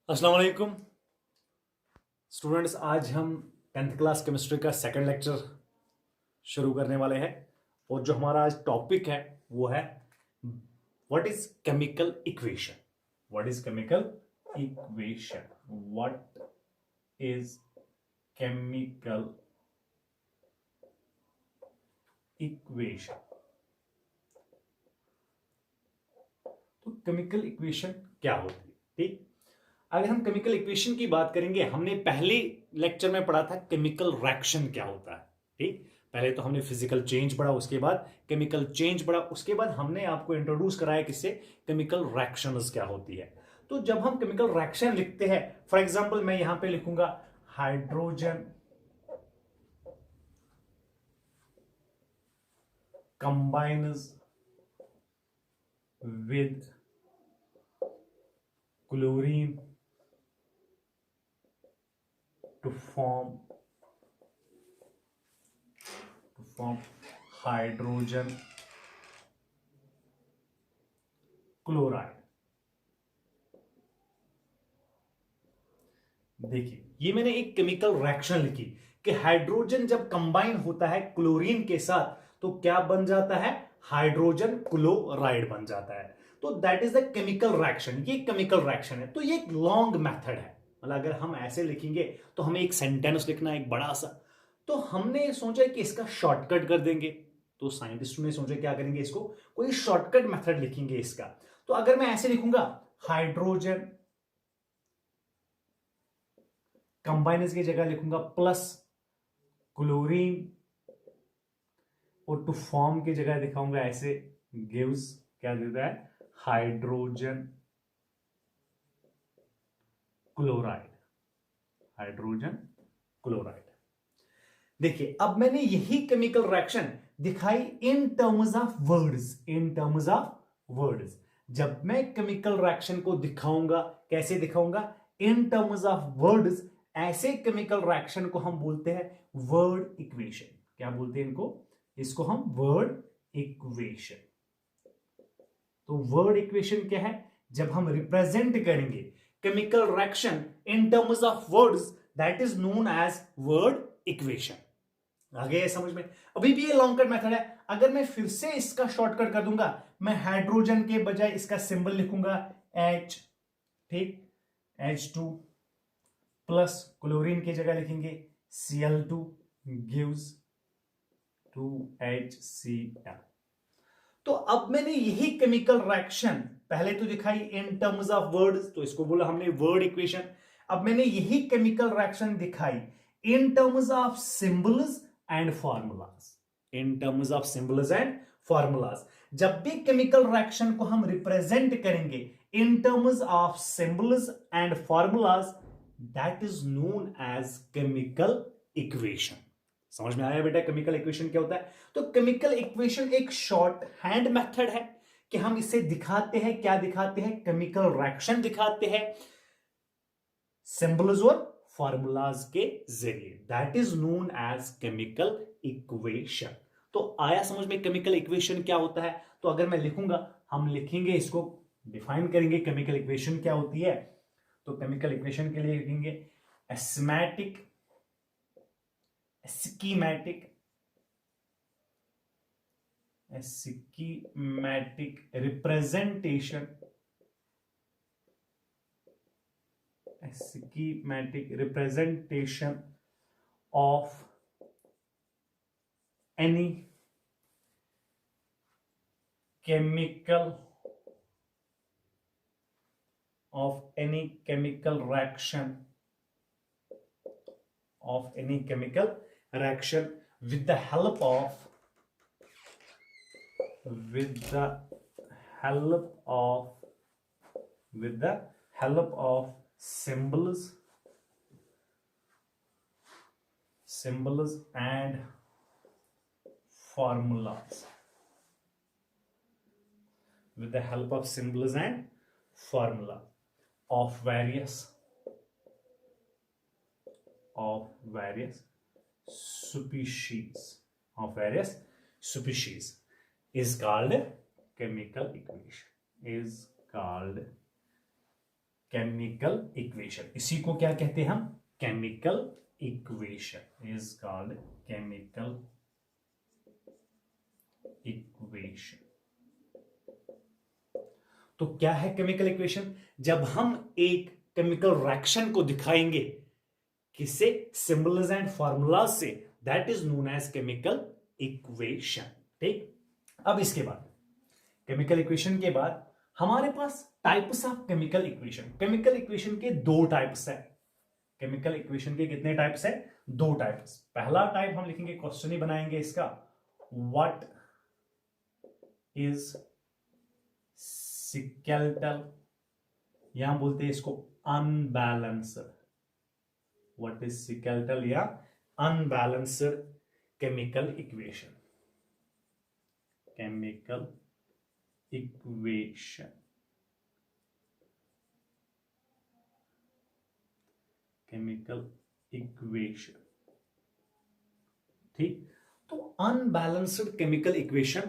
अस्सलाम वालेकुम स्टूडेंट्स। आज हम 10th क्लास केमिस्ट्री का सेकंड लेक्चर शुरू करने वाले हैं और जो हमारा आज टॉपिक है वो है what is chemical equation. What is chemical equation. What is chemical equation. तो केमिकल इक्वेशन क्या होती है? ठीक, अगर हम केमिकल इक्वेशन की बात करेंगे, हमने पहले लेक्चर में पढ़ा था केमिकल रिएक्शन क्या होता है। ठीक, पहले तो हमने फिजिकल चेंज पढ़ा, उसके बाद केमिकल चेंज पढ़ा, उसके बाद हमने आपको इंट्रोड्यूस कराया किससे, केमिकल रिएक्शंस क्या होती है। तो जब हम केमिकल रिएक्शन लिखते हैं, फॉर एग्जांपल मैं यहां पे लिखूंगा hydrogen combines with chlorine to form hydrogen chloride. देखिए, ये मैंने एक केमिकल रिएक्शन लिखी कि हाइड्रोजन जब कंबाइन होता है क्लोरीन के साथ तो क्या बन जाता है, हाइड्रोजन क्लोराइड बन जाता है। तो that is the chemical reaction. ये केमिकल रिएक्शन है। तो ये एक लॉन्ग मेथड है, मतलब अगर हम ऐसे लिखेंगे तो हमें एक सेंटेंस लिखना है एक बड़ा सा। तो हमने सोचा कि इसका शॉर्टकट कर देंगे। तो साइंटिस्टों ने सोचा क्या करेंगे, इसको कोई शॉर्टकट मेथड लिखेंगे इसका। तो अगर मैं ऐसे लिखूंगा हाइड्रोजन कंबाइनर्स की जगह लिखूंगा प्लस क्लोरीन और टू फॉर्म की जगह दिखाऊंगा ऐसे, गिव्स क्या देता है, हाइड्रोजन क्लोराइड। Hydrogen chloride. देखिए, अब मैंने यही केमिकल रिएक्शन दिखाई in terms of words. In terms of words जब मैं केमिकल रिएक्शन को दिखाऊंगा, कैसे दिखाऊंगा, इन टर्म्स ऑफ वर्ड्स, ऐसे केमिकल रिएक्शन को हम बोलते हैं वर्ड इक्वेशन। क्या बोलते हैं इनको, इसको हम वर्ड इक्वेशन। तो वर्ड इक्वेशन क्या है, जब हम रिप्रेजेंट करेंगे chemical reaction in terms of words, that is known as word equation. आ गया समझ में? अभी भी ये लॉन्ग कट मेथड है। अगर मैं फिर से इसका शॉर्टकट कर दूंगा, मैं हाइड्रोजन के बजाय इसका सिंबल लिखूंगा H। ठीक, H2 प्लस क्लोरीन की जगह लिखेंगे Cl2 गिव्स 2HCl। तो अब मैंने यही केमिकल रिएक्शन पहले तो दिखाई इन टर्म्स ऑफ वर्ड्स, तो इसको बोला हमने वर्ड इक्वेशन। अब मैंने यही केमिकल रिएक्शन दिखाई in terms of symbols and formulas. In terms of symbols and formulas, जब भी केमिकल रिएक्शन को हम रिप्रेजेंट करेंगे in terms of symbols and formulas, that is known as chemical equation. समझ में आया बेटा केमिकल इक्वेशन क्या होता है? तो केमिकल इक्वेशन एक शॉर्ट हैंड मेथड है कि हम इसे दिखाते हैं, क्या दिखाते हैं, केमिकल रिएक्शन दिखाते हैं सिंबल्स और फॉर्मूलाज के जरिए। That is known as chemical equation. तो आया समझ में केमिकल इक्वेशन क्या होता है? तो अगर मैं लिखूंगा, हम लिखेंगे इसको, डिफाइन करेंगे केमिकल इक्वेशन क्या होती है। तो केमिकल इक्वेशन के लिए लिखेंगे asthmatic schematic representation of any chemical reaction with the help of symbols and formulas. With the help of symbols and formula of various species is called chemical equation. Chemical equation, इसी को क्या कहते हैं हम, chemical equation, is called chemical equation. तो क्या है chemical equation? जब हम एक केमिकल रिएक्शन को दिखाएंगे किससे, सिंबल्स एंड फॉर्मूला से, that is known as chemical equation. ठीक, अब इसके बाद केमिकल इक्वेशन के बाद हमारे पास types of chemical equation. Chemical equation के दो टाइप्स है। केमिकल इक्वेशन के कितने टाइप्स है? दो टाइप्स। पहला टाइप हम लिखेंगे, क्वेश्चन ही बनाएंगे इसका, व्हाट इज सिकेल्टल, यहां बोलते हैं इसको अनबैलेंस्ड। व्हाट इज सिकेल्टल या unbalanced chemical equation, chemical equation, chemical equation. ठीक, तो अनबैलेंस्ड केमिकल इक्वेशन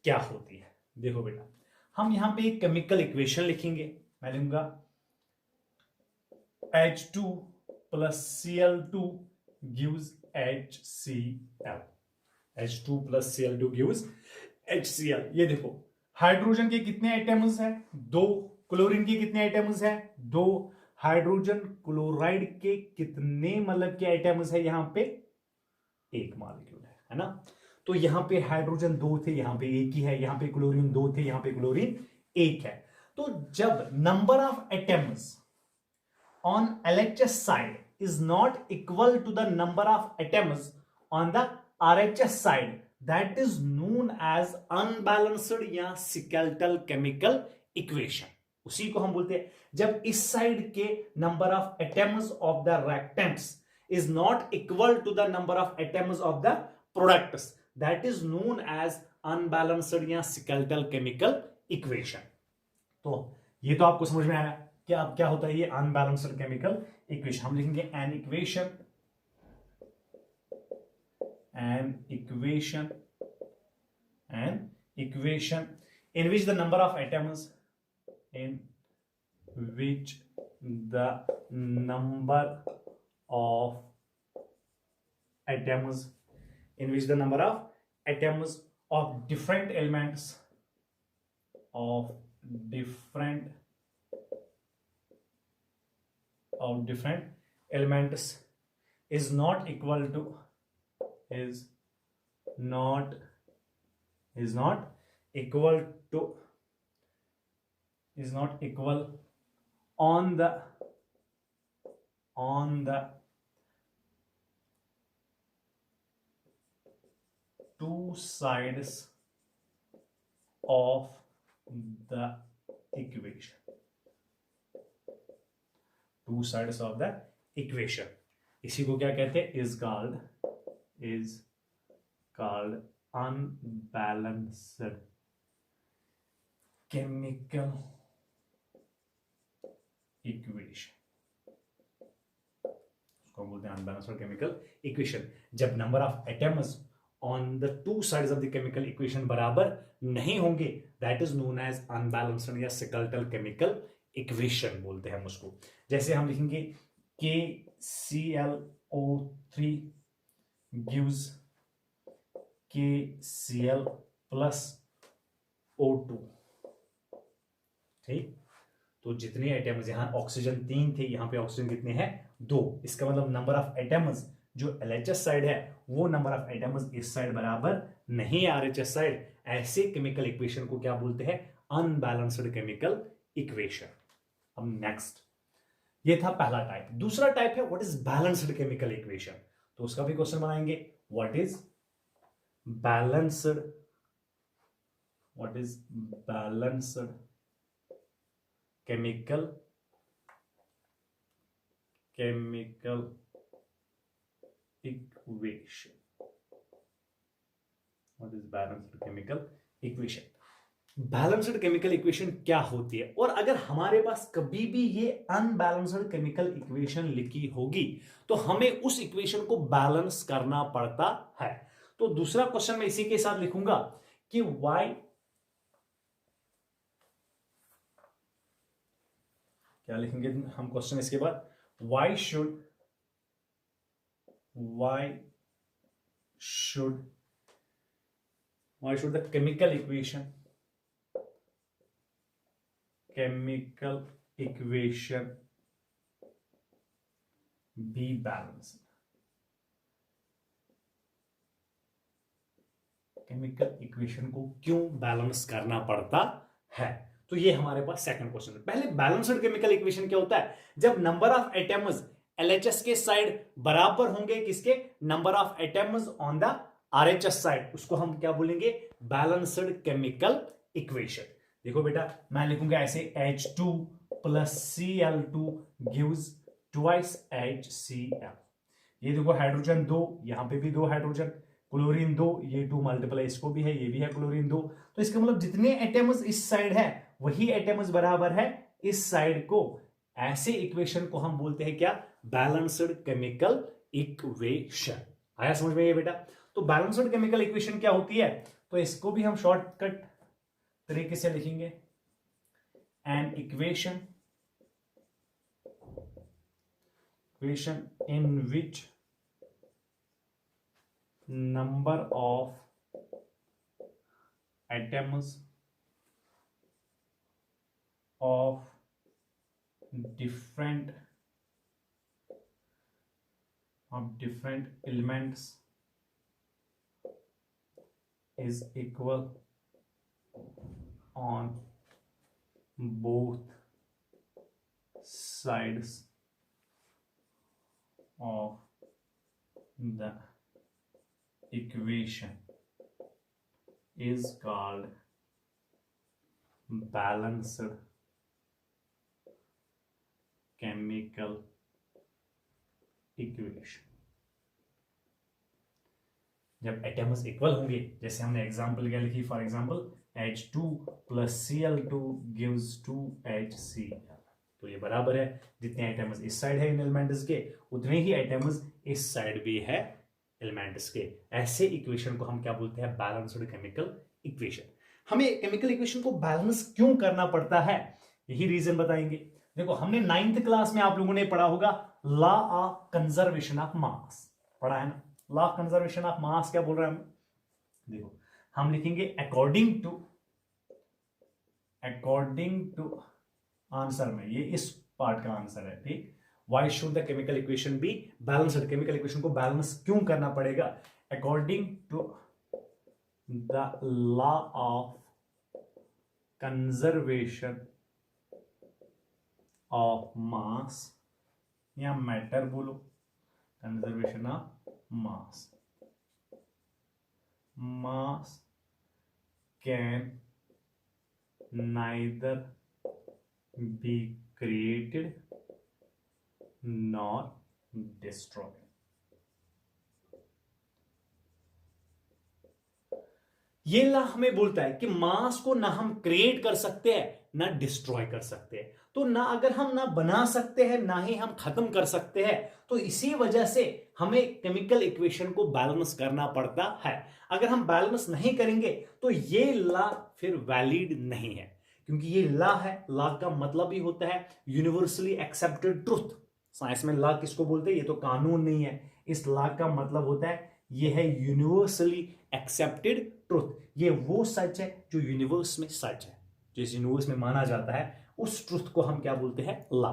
क्या होती है? देखो बेटा, हम यहां पे एक केमिकल इक्वेशन लिखेंगे। मैं लिखूंगा H2 plus Cl2 gives HCl, H2 plus Cl2 gives HCl। ये देखो, हाइड्रोजन के कितने एटम्स हैं? दो। क्लोरीन के कितने एटम्स हैं? दो। हाइड्रोजन क्लोराइड के कितने मतलब के एटम्स है? यहां पे एक मॉलिक्यूल है ना। तो यहां पे हाइड्रोजन दो थे, यहां पे एक ही है। यहां पे क्लोरीन दो थे, यहां पे क्लोरीन एक है। तो जब number of atoms on LHS side is not equal to the number of atoms on the RHS side, that is known as unbalanced या skeletal chemical equation। उसी को हम बोलते हैं, जब इस साइड के number of atoms of the reactants is not equal to the number of atoms of the products, that is known as unbalanced या skeletal chemical equation। तो ये तो आपको समझ में आया क्या अब क्या होता है ये अनबैलेंस्ड केमिकल इक्वेशन। हम लिखेंगे an equation in which the number of atoms in which the number of atoms in which the number of atoms of different elements is not equal to on the two sides of the equation, two sides of the equation। इसी को क्या कहते हैं? is called unbalanced chemical equation। उसको बोलते हैं unbalanced chemical equation. जब number of atoms on the two sides of the chemical equation बराबर नहीं होंगे, that is known as unbalanced या स्केलेटल केमिकल इक्वेशन बोलते हैं हम उसको। जैसे हम लिखेंगे KClO3 gives KCl plus O2। ठीक, तो जितने एटम्स, यहां ऑक्सीजन 3 थे, यहां पे ऑक्सीजन कितने हैं? 2। इसका मतलब नंबर ऑफ एटम्स जो LHS साइड है वो नंबर ऑफ एटम्स इस साइड बराबर नहीं है RHS साइड। ऐसे केमिकल इक्वेशन को क्या बोलते हैं? Unbalanced chemical equation. अब नेक्स्ट, ये था पहला टाइप। दूसरा टाइप है what is balanced chemical equation. तो उसका भी क्वेश्चन बनाएंगे, what is balanced chemical equation. What is balanced chemical equation? Balanced chemical equation क्या होती है? और अगर हमारे पास कभी भी ये अनबैलेंस्ड केमिकल इक्वेशन लिखी होगी तो हमें उस इक्वेशन को बैलेंस करना पड़ता है। तो दूसरा क्वेश्चन मैं इसी के साथ लिखूंगा कि क्या लिखेंगे हम क्वेश्चन इसके बाद, Y should the chemical equation be balanced? Chemical equation को क्यों बैलेंस करना पड़ता है? तो ये हमारे पास सेकंड क्वेश्चन है। पहले बैलेंस्ड केमिकल इक्वेशन क्या होता है? जब नंबर ऑफ एटम्स LHS के साइड बराबर होंगे किसके? Number of atoms on the RHS side, उसको हम क्या बोलेंगे? Balanced chemical equation. देखो बेटा, मैं लिखूंगा ऐसे, H2 plus Cl2 gives twice HCl। ये देखो हाइड्रोजन 2, यहां पे भी 2 हाइड्रोजन, क्लोरीन 2, ये 2 मल्टीप्लाई इसको भी है, ये भी है क्लोरीन 2। तो इसका मतलब जितने एटम्स इस साइड है वही एटम्स बराबर है इस साइड को। ऐसे इक्वेशन को हम बोलते हैं क्या? Balanced chemical equation. आया समझ में ये बेटा? तो बैलेंस्ड केमिकल इक्वेशन क्या होती है? तो इसको भी हम शॉर्टकट तरीके से लिखेंगे, an equation in which number of atoms of different elements is equal on both sides of the equation is called balanced chemical equation। जब एटम्स इक्वल होंगे, जैसे हमने एग्जांपल क्या लिखी, for example H2 plus Cl2 gives 2HCl, तो ये बराबर है, जितने एटम्स इस साइड है इन एलिमेंट्स के उतने ही एटम्स इस साइड भी है एलिमेंट्स के। ऐसे इक्वेशन को हम क्या बोलते हैं? Balanced chemical equation. हमें केमिकल इक्वेशन को बैलेंस क्यों करना पड़ता है, यही रीजन बताएंगे। देखो, हमने 9th क्लास में आप लोगों ने पढ़ा होगा लॉ ऑफ कंजर्वेशन ऑफ मास, पढ़ा है ना? लॉ ऑफ कंजर्वेशन ऑफ मास क्या बोल रहा है हम? देखो, हम लिखेंगे अकॉर्डिंग टू आंसर में, ये इस पार्ट का आंसर है, ठीक। Why should the chemical equation be balanced? Chemical equation को बैलेंस क्यों करना पड़ेगा? According to the law of conservation of mass या मैटर बोलो, conservation of mass can neither be created nor destroyed। ये ला हमें बोलता है कि मास को ना हम क्रिएट कर सकते हैं ना डिस्ट्रॉय कर सकते हैं। तो ना अगर हम ना बना सकते हैं ना ही हम खत्म कर सकते हैं, तो इसी वजह से हमें केमिकल इक्वेशन को बैलेंस करना पड़ता है। अगर हम बैलेंस नहीं करेंगे तो ये ला फिर वैलिड नहीं है, क्योंकि ये लॉ है। लॉ का मतलब ही होता है यूनिवर्सली एक्सेप्टेड ट्रूथ। साइंस में लॉ किसको बोलते हैं? ये तो कानून नहीं है। इस लॉ का मतलब होता है ये है यूनिवर्सली एक्सेप्टेड ट्रूथ। ये वो सच है जो यूनिवर्स में सच है, जो इस यूनिवर्स में माना जाता है, उस ट्रूथ को हम क्या बोलते हैं? लॉ।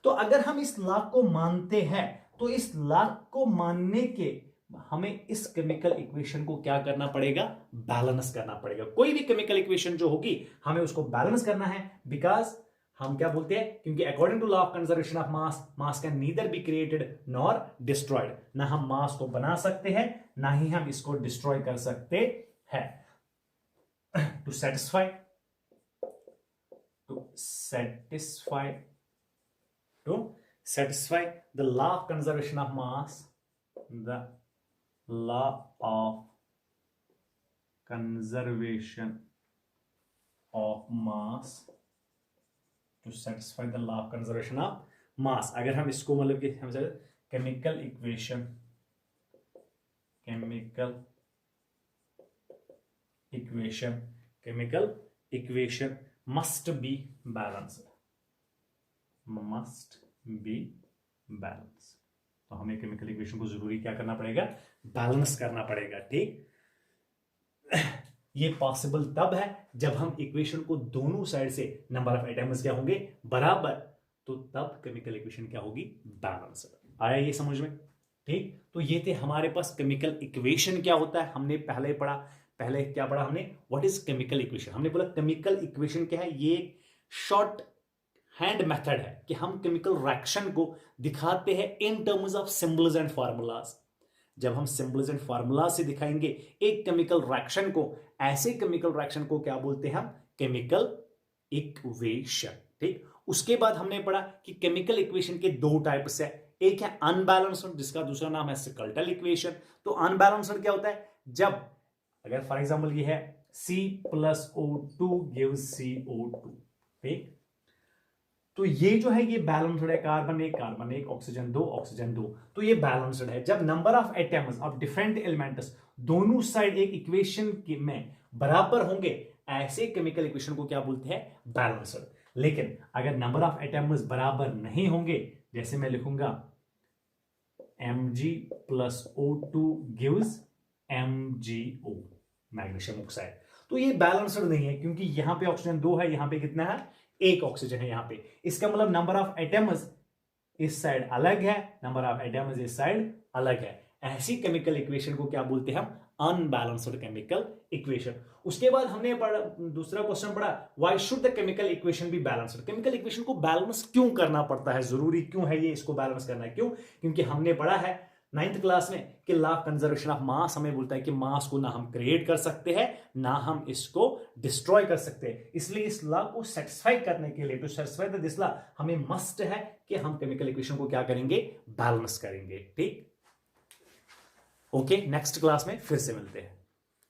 तो अगर हम इस लॉ को मानते हैं तो इस लॉ को मानने के हमें इस केमिकल इक्वेशन को क्या करना पड़ेगा? बैलेंस करना पड़ेगा। कोई भी केमिकल इक्वेशन जो होगी हमें उसको बैलेंस करना है, बिकॉज हम क्या बोलते हैं? क्योंकि according to law of conservation of mass can neither be created nor destroyed. ना हम मास को बना सकते हैं ना ही हम इसको डिस्ट्रॉय कर सकते हैं। To satisfy the law of conservation of mass, the law of conservation of mass, to satisfy the law of conservation of mass, अगर हम इसको मतलब कि हम chemical equation must be balanced। Must be balance. तो हमें केमिकल इक्वेशन को जरूरी क्या करना पड़ेगा, बैलेंस करना पड़ेगा। ठीक, ये पॉसिबल तब है जब हम इक्वेशन को दोनों साइड से नंबर ऑफ एटम्स क्या होंगे, बराबर, तो तब केमिकल इक्वेशन क्या होगी, बैलेंस्ड। आया ये समझ में? ठीक, तो ये थे हमारे पास केमिकल इक्वेशन क्या होता है, हमने पहले पढ़ा। पहले क्या पढ़ा हमने, व्हाट इज केमिकल इक्वेशन। हमने बोला केमिकल इक्वेशन क्या है, ये शॉर्ट हैंड मेथड है कि हम केमिकल रिएक्शन को दिखाते हैं इन terms of symbols and formulas. जब हम सिंबल्स एंड फार्मूला से दिखाएंगे एक केमिकल रिएक्शन को, ऐसे केमिकल रिएक्शन को क्या बोलते हैं हम, केमिकल इक्वेशन। ठीक, उसके बाद हमने पढ़ा कि केमिकल इक्वेशन के दो टाइप्स है, एक है अनबैलेंस्ड जिसका दूसरा नाम है सिकल्टल इक्वेशन। तो अनबैलेंस्ड क्या होता है, जब अगर फॉर एग्जांपल ये है C+O2 गिव्स CO2। ठीक, तो ये जो है ये बैलेंस्ड है, कार्बन एक ऑक्सीजन दो, तो ये बैलेंस्ड है। जब number of atoms of different elements दोनों साइड एक इक्वेशन में बराबर होंगे, ऐसे केमिकल इक्वेशन को क्या बोलते हैं, बैलेंस्ड। लेकिन अगर नंबर ऑफ एटम्स बराबर नहीं होंगे, जैसे मैं लिखूंगा Mg+O2 gives MgO, magnesium oxide, तो ये बैलेंस्ड नहीं है, क्योंकि यहां पे ऑक्सीजन 2 है, यहां पे कितना है, एक ऑक्सीजन है यहां पे। इसका मतलब नंबर ऑफ एटम्स इस साइड अलग है, नंबर ऑफ एटम्स इस साइड अलग है। ऐसी केमिकल इक्वेशन को क्या बोलते हैं हम, अनबैलेंस्ड केमिकल इक्वेशन। उसके बाद हमने दूसरा क्वेश्चन पढ़ा, why should the chemical equation be balanced. Chemical equation को बैलेंस क्यों करना पड़ता है, जरूरी क्यों है ये इसको बैलेंस करना, क्यों? क्योंकि हमने पढ़ा है 9th क्लास में कि लॉ ऑफ कंजर्वेशन ऑफ मास हमें बोलता है कि मास को ना हम क्रिएट कर सकते हैं ना हम इसको डिस्ट्रॉय कर सकते हैं। इसलिए इस लॉ को सेटिस्फाई करने के लिए, to satisfy the this law, हमें मस्ट है कि हम केमिकल इक्वेशन को क्या करेंगे, बैलेंस करेंगे। ठीक, ओके, नेक्स्ट क्लास में फिर से मिलते हैं।